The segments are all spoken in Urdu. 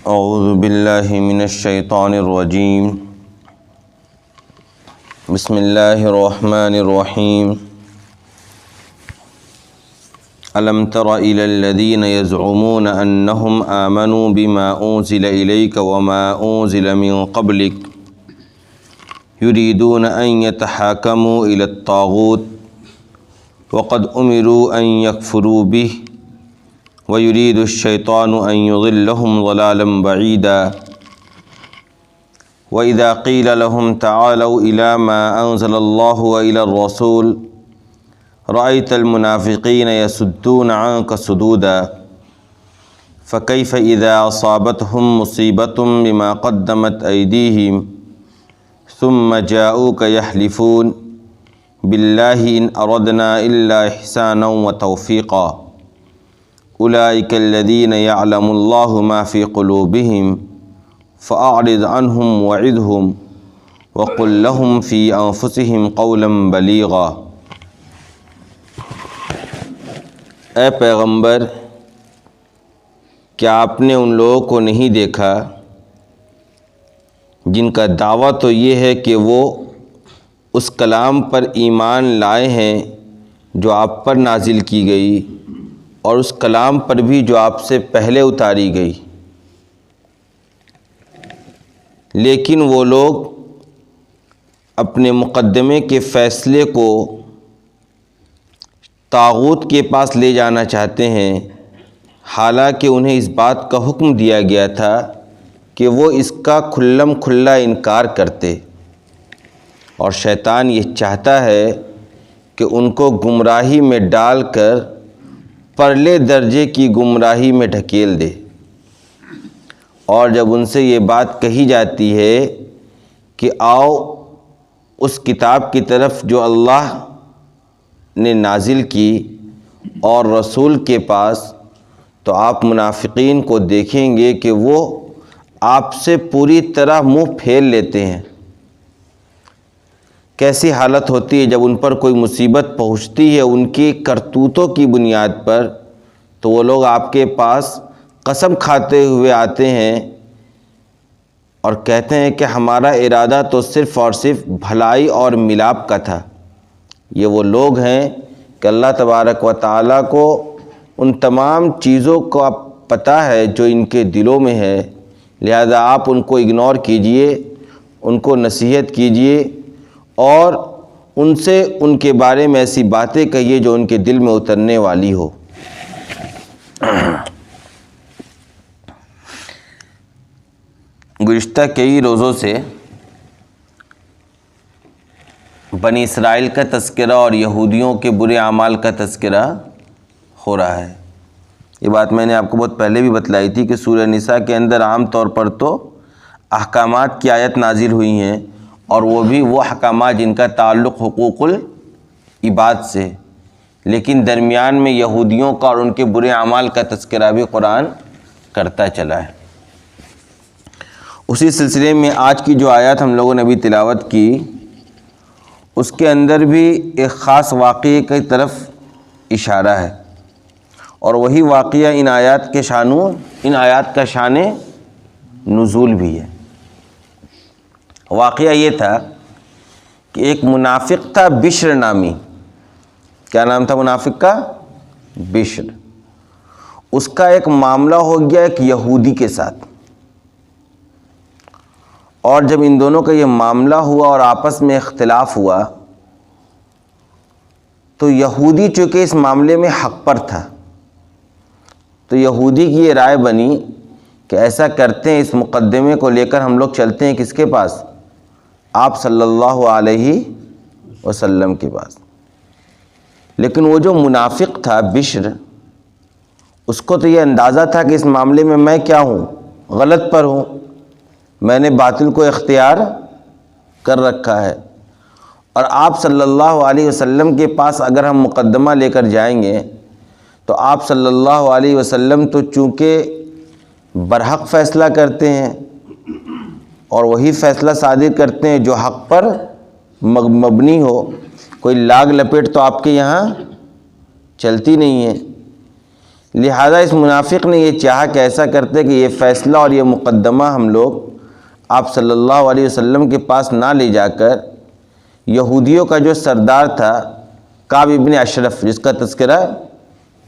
اعوذ باللہ من الشیطان الرجیم بسم اللہ الرحمن الرحیم الم تر الی الذین یزعمون انہم آمنوا بما انزل الیک وما انزل من قبلک یریدون ان یتحاکموا الی الطاغوت وقد امروا ان یکفروا بہ وَيُرِيدُ الشَّيْطَانُ أَن يُضِلَّهُمْ ضَلَالًا بَعِيدًا وَإِذَا قِيلَ لَهُمْ تَعَالَوْا إِلَى مَا أَنزَلَ اللَّهُ وَإِلَى الرَّسُولِ رَأَيْتَ الْمُنَافِقِينَ يَصُدُّونَ عَنكَ صُدُودًا فَكَيْفَ إِذَا أَصَابَتْهُم مُّصِيبَةٌ بِمَا قَدَّمَتْ أَيْدِيهِمْ ثُمَّ جَاءُوكَ يَحْلِفُونَ بِاللَّهِ إِنْ أَرَدْنَا إِلَّا إِحْسَانًا وَتَوْفِيقًا اولئک الذین یعلم اللہ ما فی قلوبہم فاعرض عنہم وعظہم وقل لہم فی انفسہم قولا بلیغا۔ اے پیغمبر، کیا آپ نے ان لوگوں کو نہیں دیکھا جن کا دعویٰ تو یہ ہے کہ وہ اس کلام پر ایمان لائے ہیں جو آپ پر نازل کی گئی اور اس کلام پر بھی جو آپ سے پہلے اتاری گئی، لیکن وہ لوگ اپنے مقدمے کے فیصلے کو طاغوت کے پاس لے جانا چاہتے ہیں، حالانکہ انہیں اس بات کا حکم دیا گیا تھا کہ وہ اس کا کھلم کھلا انکار کرتے، اور شیطان یہ چاہتا ہے کہ ان کو گمراہی میں ڈال کر پرلے درجے کی گمراہی میں ڈھکیل دے۔ اور جب ان سے یہ بات کہی جاتی ہے کہ آؤ اس کتاب کی طرف جو اللہ نے نازل کی اور رسول کے پاس، تو آپ منافقین کو دیکھیں گے کہ وہ آپ سے پوری طرح منہ پھیر لیتے ہیں۔ کیسی حالت ہوتی ہے جب ان پر کوئی مصیبت پہنچتی ہے ان کی کرتوتوں کی بنیاد پر، تو وہ لوگ آپ کے پاس قسم کھاتے ہوئے آتے ہیں اور کہتے ہیں کہ ہمارا ارادہ تو صرف اور صرف بھلائی اور ملاپ کا تھا۔ یہ وہ لوگ ہیں کہ اللہ تبارک و تعالیٰ کو ان تمام چیزوں کا پتہ ہے جو ان کے دلوں میں ہے، لہذا آپ ان کو اگنور کیجئے، ان کو نصیحت کیجئے اور ان سے ان کے بارے میں ایسی باتیں کہیے جو ان کے دل میں اترنے والی ہو۔ گزشتہ کئی روزوں سے بنی اسرائیل کا تذکرہ اور یہودیوں کے برے اعمال کا تذکرہ ہو رہا ہے۔ یہ بات میں نے آپ کو بہت پہلے بھی بتلائی تھی کہ سورہ نساء کے اندر عام طور پر تو احکامات کی آیت نازل ہوئی ہیں، اور وہ بھی وہ احکامات جن کا تعلق حقوق العباد سے، لیکن درمیان میں یہودیوں کا اور ان کے برے اعمال کا تذکرہ بھی قرآن کرتا چلا ہے۔ اسی سلسلے میں آج کی جو آیات ہم لوگوں نے ابھی تلاوت کی، اس کے اندر بھی ایک خاص واقعے کی طرف اشارہ ہے، اور وہی واقعہ ان آیات کا شان نزول بھی ہے۔ واقعہ یہ تھا کہ ایک منافق تھا بشر نامی۔ کیا نام تھا منافق کا؟ بشر۔ اس کا ایک معاملہ ہو گیا ایک یہودی کے ساتھ، اور جب ان دونوں کا یہ معاملہ ہوا اور آپس میں اختلاف ہوا، تو یہودی چونکہ اس معاملے میں حق پر تھا، تو یہودی کی یہ رائے بنی کہ ایسا کرتے ہیں، اس مقدمے کو لے کر ہم لوگ چلتے ہیں کس کے پاس؟ آپ صلی اللہ علیہ وسلم کے پاس۔ لیکن وہ جو منافق تھا بشر، اس کو تو یہ اندازہ تھا کہ اس معاملے میں میں کیا ہوں؟ غلط پر ہوں، میں نے باطل کو اختیار کر رکھا ہے، اور آپ صلی اللہ علیہ وسلم کے پاس اگر ہم مقدمہ لے کر جائیں گے تو آپ صلی اللہ علیہ وسلم تو چونکہ برحق فیصلہ کرتے ہیں اور وہی فیصلہ صادر کرتے ہیں جو حق پر مبنی ہو، کوئی لاگ لپیٹ تو آپ کے یہاں چلتی نہیں ہے۔ لہذا اس منافق نے یہ چاہا کہ ایسا کرتے کہ یہ فیصلہ اور یہ مقدمہ ہم لوگ آپ صلی اللہ علیہ وسلم کے پاس نہ لے جا کر یہودیوں کا جو سردار تھا کعب ابن اشرف، جس کا تذکرہ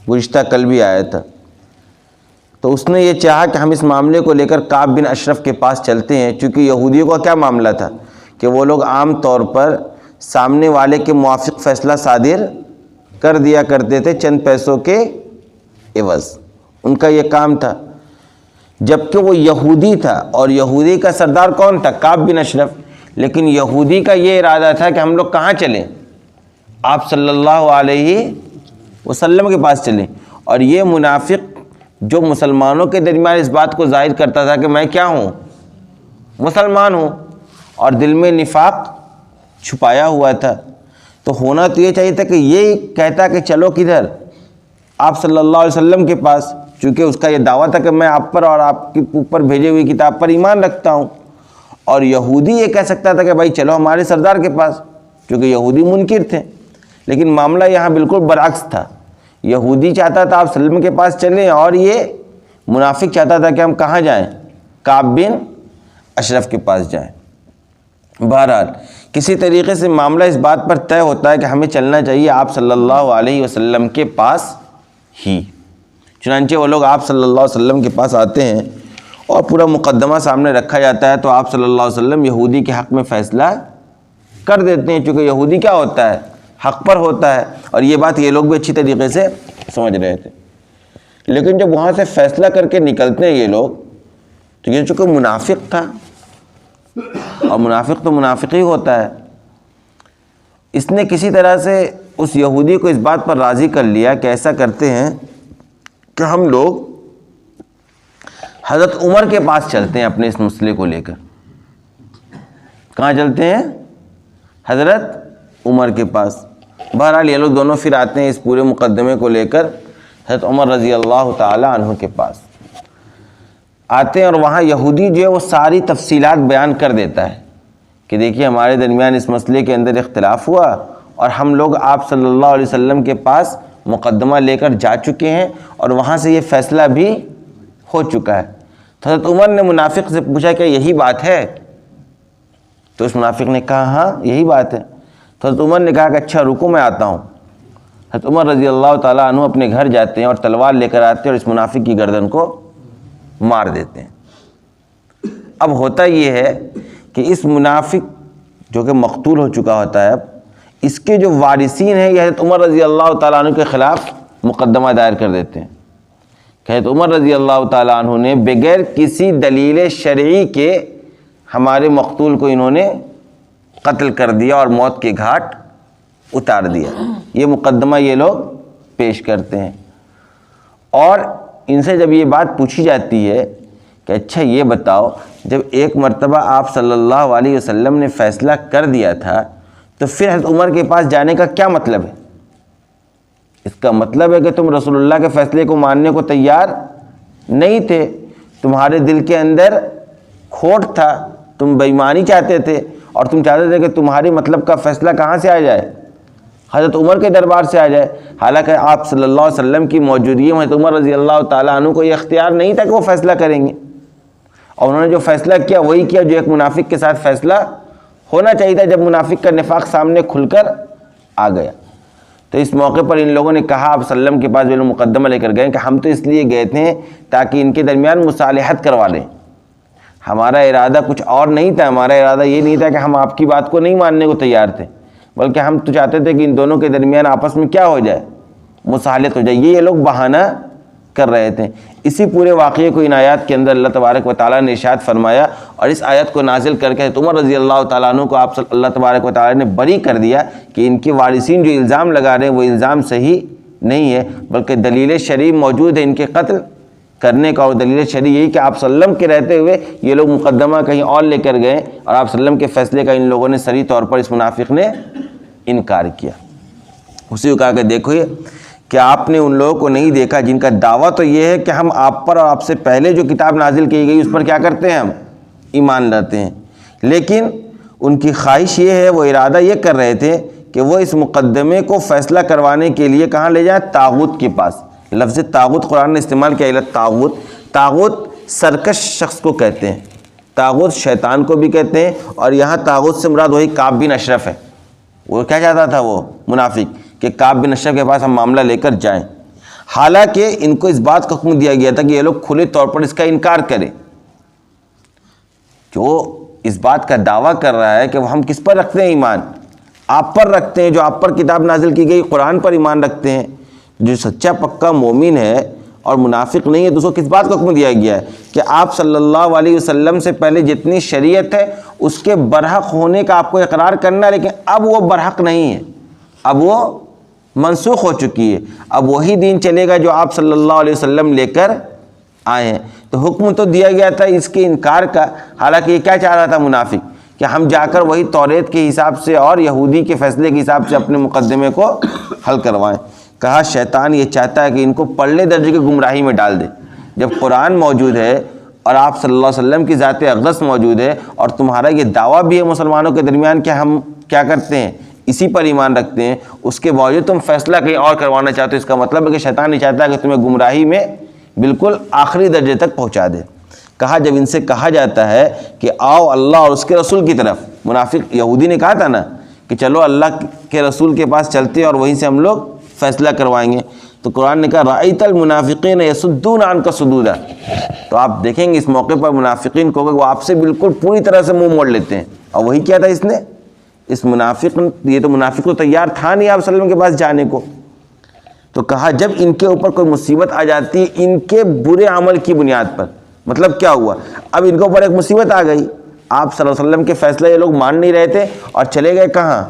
گزشتہ کل بھی آیا تھا، تو اس نے یہ چاہا کہ ہم اس معاملے کو لے کر کعب بن اشرف کے پاس چلتے ہیں، چونکہ یہودیوں کا کیا معاملہ تھا کہ وہ لوگ عام طور پر سامنے والے کے موافق فیصلہ صادر کر دیا کرتے تھے چند پیسوں کے عوض، ان کا یہ کام تھا، جبکہ وہ یہودی تھا اور یہودی کا سردار کون تھا؟ کعب بن اشرف۔ لیکن یہودی کا یہ ارادہ تھا کہ ہم لوگ کہاں چلیں؟ آپ صلی اللہ علیہ وسلم کے پاس چلیں، اور یہ منافق جو مسلمانوں کے درمیان اس بات کو ظاہر کرتا تھا کہ میں کیا ہوں؟ مسلمان ہوں، اور دل میں نفاق چھپایا ہوا تھا، تو ہونا تو یہ چاہیے تھا کہ یہ کہتا کہ چلو کدھر؟ آپ صلی اللہ علیہ وسلم کے پاس، چونکہ اس کا یہ دعویٰ تھا کہ میں آپ پر اور آپ کے اوپر بھیجے ہوئی کتاب پر ایمان رکھتا ہوں، اور یہودی یہ کہہ سکتا تھا کہ بھائی چلو ہمارے سردار کے پاس، چونکہ یہودی منکر تھے۔ لیکن معاملہ یہاں بالکل برعکس تھا، یہودی چاہتا تھا آپ صلی اللہ علیہ وسلم کے پاس چلیں، اور یہ منافق چاہتا تھا کہ ہم کہاں جائیں؟ کعب بن اشرف کے پاس جائیں۔ بہرحال کسی طریقے سے معاملہ اس بات پر طے ہوتا ہے کہ ہمیں چلنا چاہیے آپ صلی اللہ علیہ وسلم کے پاس ہی۔ چنانچہ وہ لوگ آپ صلی اللہ علیہ وسلم کے پاس آتے ہیں اور پورا مقدمہ سامنے رکھا جاتا ہے، تو آپ صلی اللہ علیہ وسلم یہودی کے حق میں فیصلہ کر دیتے ہیں، چونکہ یہودی کیا ہوتا ہے؟ حق پر ہوتا ہے، اور یہ بات یہ لوگ بھی اچھی طریقے سے سمجھ رہے تھے۔ لیکن جب وہاں سے فیصلہ کر کے نکلتے ہیں یہ لوگ، تو یہ چونکہ منافق تھا، اور منافق تو منافق ہی ہوتا ہے، اس نے کسی طرح سے اس یہودی کو اس بات پر راضی کر لیا کہ ایسا کرتے ہیں کہ ہم لوگ حضرت عمر کے پاس چلتے ہیں اپنے اس مسئلے کو لے کر۔ کہاں چلتے ہیں؟ حضرت عمر کے پاس۔ بہرحال یہ لوگ دونوں پھر آتے ہیں اس پورے مقدمے کو لے کر حضرت عمر رضی اللہ تعالی عنہ کے پاس آتے ہیں، اور وہاں یہودی جو ہے وہ ساری تفصیلات بیان کر دیتا ہے کہ دیکھیے ہمارے درمیان اس مسئلے کے اندر اختلاف ہوا، اور ہم لوگ آپ صلی اللہ علیہ وسلم کے پاس مقدمہ لے کر جا چکے ہیں، اور وہاں سے یہ فیصلہ بھی ہو چکا ہے۔ تو حضرت عمر نے منافق سے پوچھا کہ یہی بات ہے؟ تو اس منافق نے کہا ہاں یہی بات ہے۔ تو حضرت عمر نے کہا کہ اچھا رکو میں آتا ہوں۔ حضرت عمر رضی اللہ تعالیٰ عنہ اپنے گھر جاتے ہیں اور تلوار لے کر آتے ہیں اور اس منافق کی گردن کو مار دیتے ہیں۔ اب ہوتا یہ ہے کہ اس منافق جو کہ مقتول ہو چکا ہوتا ہے، اب اس کے جو وارثین ہیں یہ حضرت عمر رضی اللہ تعالیٰ عنہ کے خلاف مقدمہ دائر کر دیتے ہیں کہ حضرت عمر رضی اللہ تعالیٰ عنہ نے بغیر کسی دلیل شرعی کے ہمارے مقتول کو انہوں نے قتل کر دیا اور موت کے گھاٹ اتار دیا۔ یہ مقدمہ یہ لوگ پیش کرتے ہیں، اور ان سے جب یہ بات پوچھی جاتی ہے کہ اچھا یہ بتاؤ، جب ایک مرتبہ آپ صلی اللہ علیہ وسلم نے فیصلہ کر دیا تھا تو پھر حضرت عمر کے پاس جانے کا کیا مطلب ہے؟ اس کا مطلب ہے کہ تم رسول اللہ کے فیصلے کو ماننے کو تیار نہیں تھے، تمہارے دل کے اندر کھوٹ تھا، تم بے ایمانی چاہتے تھے، اور تم چاہتے تھے کہ تمہاری مطلب کا فیصلہ کہاں سے آ جائے؟ حضرت عمر کے دربار سے آ جائے۔ حالانکہ آپ صلی اللہ علیہ وسلم کی موجودگی میں حضرت عمر رضی اللہ تعالیٰ عنہ کو یہ اختیار نہیں تھا کہ وہ فیصلہ کریں گے، اور انہوں نے جو فیصلہ کیا وہی کیا جو ایک منافق کے ساتھ فیصلہ ہونا چاہیے تھا جب منافق کا نفاق سامنے کھل کر آ گیا۔ تو اس موقع پر ان لوگوں نے کہا آپ صلی اللہ علیہ وسلم کے پاس جو مقدمہ لے کر گئے کہ ہم تو اس لیے گئے تھے تاکہ ان کے درمیان مصالحت کروا لیں، ہمارا ارادہ کچھ اور نہیں تھا، ہمارا ارادہ یہ نہیں تھا کہ ہم آپ کی بات کو نہیں ماننے کو تیار تھے، بلکہ ہم تو چاہتے تھے کہ ان دونوں کے درمیان آپس میں کیا ہو جائے؟ مصالحت ہو جائے۔ یہ لوگ بہانہ کر رہے تھے۔ اسی پورے واقعے کو ان آیات کے اندر اللہ تبارک و تعالیٰ نے ارشاد فرمایا، اور اس آیت کو نازل کر کے عمر رضی اللہ تعالیٰ عنہ کو آپ اللہ تبارک و تعالیٰ نے بری کر دیا کہ ان کے وارثین جو الزام لگا رہے ہیں وہ الزام صحیح نہیں ہے، بلکہ دلیل شرعی موجود ہے ان کے قتل کرنے کا، اور دلیل شرعی یہی کہ آپ صلی اللہ علیہ وسلم کے رہتے ہوئے یہ لوگ مقدمہ کہیں اور لے کر گئے، اور آپ صلی اللہ علیہ وسلم کے فیصلے کا ان لوگوں نے صریح طور پر اس منافق نے انکار کیا۔ اسی کو کہا کہ دیکھو یہ کہ آپ نے ان لوگوں کو نہیں دیکھا جن کا دعویٰ تو یہ ہے کہ ہم آپ پر اور آپ سے پہلے جو کتاب نازل کی گئی اس پر کیا کرتے ہیں؟ ہم ایمان لاتے ہیں، لیکن ان کی خواہش یہ ہے، وہ ارادہ یہ کر رہے تھے کہ وہ اس مقدمے کو فیصلہ کروانے کے لیے کہاں لے جائیں؟ طاغوت کے پاس لفظ طاغوت قرآن نے استعمال کیا، طاغوت، طاغوت سرکش شخص کو کہتے ہیں، طاغوت شیطان کو بھی کہتے ہیں، اور یہاں طاغوت سے مراد وہی کعب بن اشرف ہے۔ وہ کیا چاہتا تھا وہ منافق کہ کعب بن اشرف کے پاس ہم معاملہ لے کر جائیں، حالانکہ ان کو اس بات کا حکم دیا گیا تھا کہ یہ لوگ کھلے طور پر اس کا انکار کریں۔ جو اس بات کا دعویٰ کر رہا ہے کہ وہ ہم کس پر رکھتے ہیں ایمان، آپ پر رکھتے ہیں، جو آپ پر کتاب نازل کی گئی قرآن پر ایمان رکھتے ہیں۔ جو سچا پکا مومن ہے اور منافق نہیں ہے تو اس کو کس بات کا حکم دیا گیا ہے کہ آپ صلی اللہ علیہ وسلم سے پہلے جتنی شریعت ہے اس کے برحق ہونے کا آپ کو اقرار کرنا ہے، لیکن اب وہ برحق نہیں ہے، اب وہ منسوخ ہو چکی ہے، اب وہی دین چلے گا جو آپ صلی اللہ علیہ وسلم لے کر آئے ہیں۔ تو حکم تو دیا گیا تھا اس کے انکار کا، حالانکہ یہ کیا چاہ رہا تھا منافق کہ ہم جا کر وہی توریت کے حساب سے اور یہودی کے فیصلے کے حساب سے اپنے مقدمے کو حل کروائیں۔ کہا شیطان یہ چاہتا ہے کہ ان کو پرلے درجے کی گمراہی میں ڈال دے۔ جب قرآن موجود ہے اور آپ صلی اللہ علیہ وسلم کی ذات اقدس موجود ہے اور تمہارا یہ دعویٰ بھی ہے مسلمانوں کے درمیان کہ ہم کیا کرتے ہیں، اسی پر ایمان رکھتے ہیں، اس کے باوجود تم فیصلہ کہیں اور کروانا چاہتے ہو، اس کا مطلب ہے کہ شیطان نہیں چاہتا کہ تمہیں گمراہی میں بالکل آخری درجے تک پہنچا دے۔ کہا جب ان سے کہا جاتا ہے کہ آؤ اللہ اور اس کے رسول کی طرف، منافق یہودی نے کہا تھا نا کہ چلو اللہ کے رسول کے پاس چلتے ہیں اور وہیں سے ہم لوگ فیصلہ کروائیں گے، تو قرآن نے کہا رأیت المنافقین یصدون عنک صدودا، تو آپ دیکھیں گے اس موقع پر منافقین کو وہ آپ سے بالکل پوری طرح سے منہ موڑ لیتے ہیں۔ اور وہی کیا تھا اس نے، اس منافق، یہ تو منافق تو تیار تھا نہیں آپ صلی اللہ علیہ وسلم کے پاس جانے کو۔ تو کہا جب ان کے اوپر کوئی مصیبت آ جاتی ہے ان کے برے عمل کی بنیاد پر، مطلب کیا ہوا، اب ان کے اوپر ایک مصیبت آ گئی، آپ صلی اللہ علیہ وسلم کے فیصلہ یہ لوگ مان نہیں رہے تھے اور چلے گئے کہاں،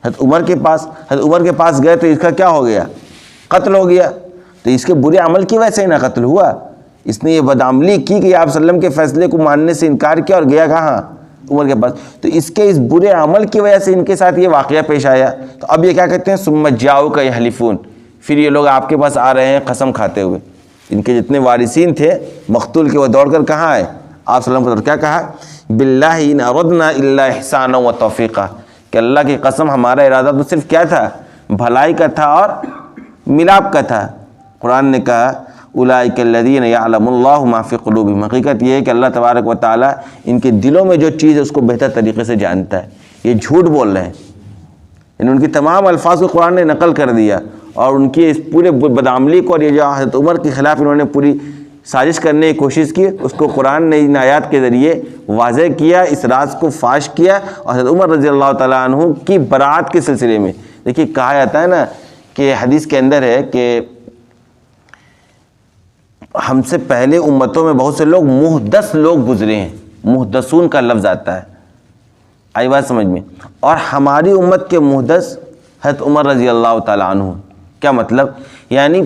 حضرت عمر کے پاس۔ حضرت عمر کے پاس گئے تو اس کا کیا ہو گیا، قتل ہو گیا۔ تو اس کے برے عمل کی وجہ سے نہ قتل ہوا، اس نے یہ بدعملی کی کہ آپ صلی اللہ علیہ وسلم کے فیصلے کو ماننے سے انکار کیا اور گیا کہاں، عمر کے پاس۔ تو اس کے اس برے عمل کی وجہ سے ان کے ساتھ یہ واقعہ پیش آیا۔ تو اب یہ کیا کہتے ہیں، ثم جاؤک یحلفون، پھر یہ لوگ آپ کے پاس آ رہے ہیں قسم کھاتے ہوئے۔ ان کے جتنے وارثین تھے مقتول کے، وہ دوڑ کر کہاں آئے، آپ صلی اللہ علیہ وسلم کو کیا کہا، باللہ ان اردنا الا احسانا و توفیقا، کہ اللہ کی قسم ہمارا ارادہ تو صرف کیا تھا، بھلائی کا تھا اور ملاپ کا تھا۔ قرآن نے کہا اولئک الذین یعلم اللہ ما فی قلوبہم، حقیقت یہ ہے کہ اللہ تبارک و تعالیٰ ان کے دلوں میں جو چیز ہے اس کو بہتر طریقے سے جانتا ہے۔ یہ جھوٹ بول رہے ہیں، ان کی تمام الفاظ کو قرآن نے نقل کر دیا اور ان کی اس پورے بدعملی کو اور یہ جو حضرت عمر کے خلاف انہوں نے پوری سازش کرنے کی کوشش کی، اس کو قرآن نے ان آیات کے ذریعے واضح کیا، اس راز کو فاش کیا، اور حضرت عمر رضی اللہ تعالیٰ عنہ کی برات کے سلسلے میں دیکھیے کہا جاتا ہے نا کہ حدیث کے اندر ہے کہ ہم سے پہلے امتوں میں بہت سے لوگ محدث لوگ گزرے ہیں، محدثون کا لفظ آتا ہے، آئی بات سمجھ میں، اور ہماری امت کے محدث حضرت عمر رضی اللہ تعالیٰ عنہ۔ کیا مطلب، یعنی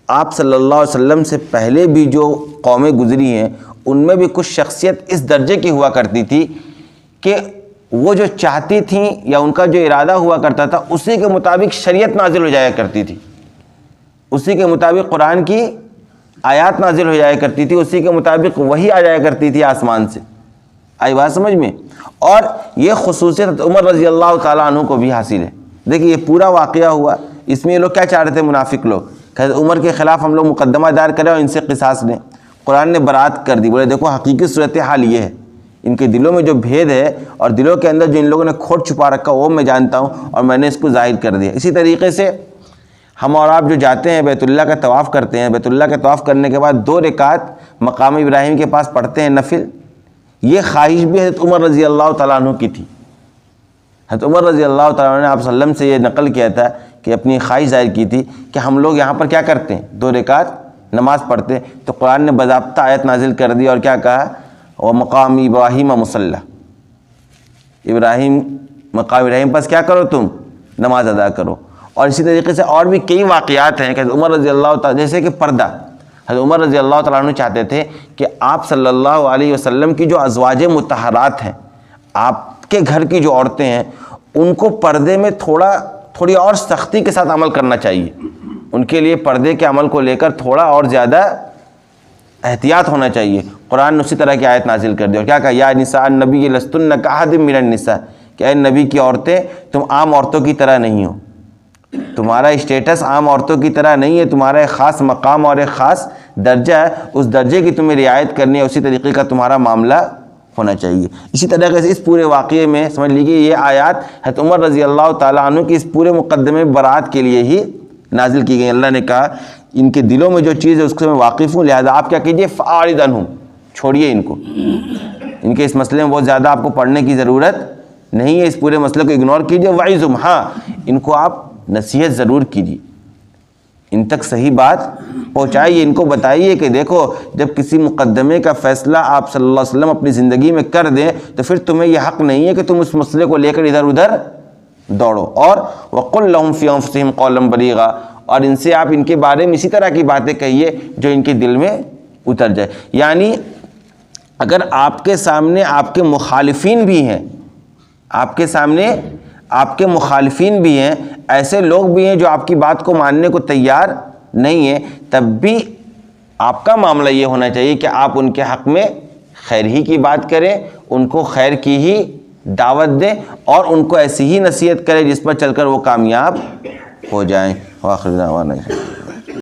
آپ صلی اللہ علیہ وسلم سے پہلے بھی جو قومیں گزری ہیں ان میں بھی کچھ شخصیت اس درجے کی ہوا کرتی تھی کہ وہ جو چاہتی تھیں یا ان کا جو ارادہ ہوا کرتا تھا اسی کے مطابق شریعت نازل ہو جایا کرتی تھی، اسی کے مطابق قرآن کی آیات نازل ہو جایا کرتی تھی، اسی کے مطابق وحی آ جایا کرتی تھی آسمان سے، آئی بات سمجھ میں۔ اور یہ خصوصیت عمر رضی اللہ تعالیٰ عنہ کو بھی حاصل ہے۔ دیکھیے یہ پورا واقعہ ہوا، اس میں یہ لوگ کیا چاہ رہے تھے منافق لوگ، کہ عمر کے خلاف ہم لوگ مقدمہ دار کریں اور ان سے قصاص لیں۔ قرآن نے برات کر دی، بولے دیکھو حقیقی صورتحال یہ ہے، ان کے دلوں میں جو بھید ہے اور دلوں کے اندر جو ان لوگوں نے کھوٹ چھپا رکھا وہ میں جانتا ہوں اور میں نے اس کو ظاہر کر دیا۔ اسی طریقے سے ہم اور آپ جو جاتے ہیں بیت اللہ کا طواف کرتے ہیں، بیت اللہ کا طواف کرنے کے بعد 2 رکعت مقام ابراہیم کے پاس پڑھتے ہیں نفل، یہ خواہش بھی حضرت عمر رضی اللہ تعالیٰ عنہ کی تھی۔ حضرت عمر رضی اللہ تعالیٰ عنہ نے آپ صلی اللہ علیہ وسلم سے یہ نقل کیا تھا کہ اپنی خواہش ظاہر کی تھی کہ ہم لوگ یہاں پر کیا کرتے ہیں، 2 رکعت نماز پڑھتے ہیں۔ تو قرآن نے باضابطہ آیت نازل کر دی اور کیا کہا، وہ مقام ابراہیم مصلی، ابراہیم مقام ابراہیم پاس کیا کرو تم، نماز ادا کرو۔ اور اسی طریقے سے اور بھی کئی واقعات ہیں کہ حضرت عمر رضی اللہ تعالیٰ، جیسے کہ پردہ، حضرت عمر رضی اللہ تعالیٰ عنہ چاہتے تھے کہ آپ صلی اللہ علیہ وسلم کی جو ازواج مطہرات ہیں، آپ کے گھر کی جو عورتیں ہیں، ان کو پردے میں تھوڑی اور سختی کے ساتھ عمل کرنا چاہیے، ان کے لیے پردے کے عمل کو لے کر تھوڑا اور زیادہ احتیاط ہونا چاہیے۔ قرآن نے اسی طرح کی آیت نازل کر دی اور کیا کہا، یا نساء النبی لستن کاحد من النساء، کہ اے نبی کی عورتیں تم عام عورتوں کی طرح نہیں ہو، تمہارا اسٹیٹس عام عورتوں کی طرح نہیں ہے، تمہارا ایک خاص مقام اور ایک خاص درجہ ہے، اس درجے کی تمہیں رعایت کرنی ہے، اسی طریقے کا تمہارا معاملہ ہونا چاہیے۔ اسی طرح سے اس پورے واقعے میں سمجھ لیجیے یہ آیات حضرت عمر رضی اللہ تعالیٰ عنہ کی اس پورے مقدمے برات کے لیے ہی نازل کی گئی۔ اللہ نے کہا ان کے دلوں میں جو چیز ہے اس سے میں واقف ہوں، لہذا آپ کیا کیجئے، فَأَعْرِضْ عَنْهُمْ، چھوڑیے ان کو، ان کے اس مسئلے میں بہت زیادہ آپ کو پڑھنے کی ضرورت نہیں ہے، اس پورے مسئلے کو اگنور کیجئے۔ وَعِظْهُمْ، ہاں ان کو آپ نصیحت ضرور کیجیے، ان تک صحیح بات پہنچائیے، ان کو بتائیے کہ دیکھو جب کسی مقدمے کا فیصلہ آپ صلی اللہ علیہ وسلم اپنی زندگی میں کر دیں تو پھر تمہیں یہ حق نہیں ہے کہ تم اس مسئلے کو لے کر ادھر ادھر دوڑو۔ اور وَقُلْ لَهُمْ فِي أَنفُسِهِمْ قَوْلًا بَلِيغًا، اور ان سے آپ ان کے بارے میں اسی طرح کی باتیں کہیے جو ان کے دل میں اتر جائے۔ یعنی اگر آپ کے سامنے آپ کے مخالفین بھی ہیں، آپ کے سامنے آپ کے مخالفین بھی ہیں، ایسے لوگ بھی ہیں جو آپ کی بات کو ماننے کو تیار نہیں ہیں، تب بھی آپ کا معاملہ یہ ہونا چاہیے کہ آپ ان کے حق میں خیر ہی کی بات کریں، ان کو خیر کی ہی دعوت دیں اور ان کو ایسی ہی نصیحت کریں جس پر چل کر وہ کامیاب ہو جائیں۔ وآخر دعوانا